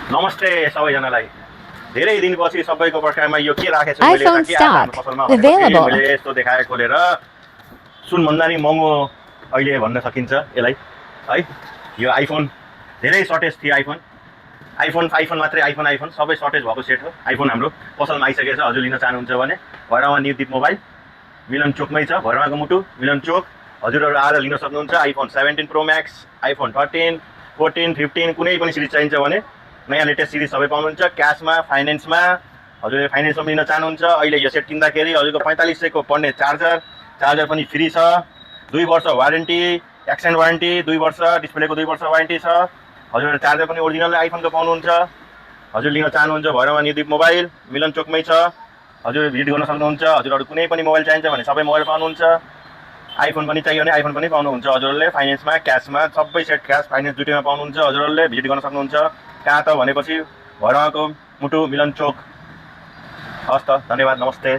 नमस्ते सबैजनालाई। धेरै दिनपछि सबैको पर्खाइमा यो के राखेछु मैले iPhone के आज हाम्रो stock पसलमा भनेपछि available. मैले यस्तो देखाए खोलेर सुनभन्दा नि महँगो अहिले भन्न सकिन्छ यसलाई है। यो आइफोन धेरै सर्टेज थियो। आइफोन मात्रै आइफोन सबै सर्टेज भएको सेट हो। आइफोन हाम्रो पसलमा आइसकेको छ। हजुर लिन चाहनुहुन्छ भने भैरवा न्यू दिप मोबाइल मिलन चोकमै छ। भैरवाको मुटु मिलन चोक। हजुरहरू आएर लिन सक्नुहुन्छ। आइफोन 17 प्रो म्याक्स, आइफोन 13, 14, 15 कुनै पनि सिरिज चाहिन्छ भने नयाँ लेटेस्ट सिरिज सबै पाउनुहुन्छ। क्यासमा, फाइनेन्समा, हजुरले फाइनेन्समा लिन चाहनुहुन्छ अहिले यो सेट किन्दाखेरि हजुरको 4500 पर्ने चार्जर पनि फ्री छ। 2 वर्ष वारेन्टी, एक्सटेन्ड वारेन्टी 2 वर्ष, डिस्प्लेको 2 वर्ष वारेन्टी छ। हजुरले चार्जर पनि ओरिजिनल आइफोनको पाउनुहुन्छ। हजुर लिन चाहनुहुन्छ भैरवा न्यू दिप मोबाइल मिलन चोकमै छ। हजुर भिजिट गर्न सक्नुहुन्छ। हजुरहरू कुनै पनि मोबाइल चाहिन्छ भने सबै मोबाइल पाउनुहुन्छ। आइफोन पनि चाहियो भने आइफोन पनि पाउनुहुन्छ। हजुरहरूले फाइनेन्समा, क्यासमा सबै सेट क्यास फाइनेन्स दुईटैमा पाउनुहुन्छ। हजुरहरूले भिजिट गर्न सक्नुहुन्छ। कहाँ त भनेपछि भैरवाको मुटु मिलन चोक। हस् त, धन्यवाद, नमस्ते।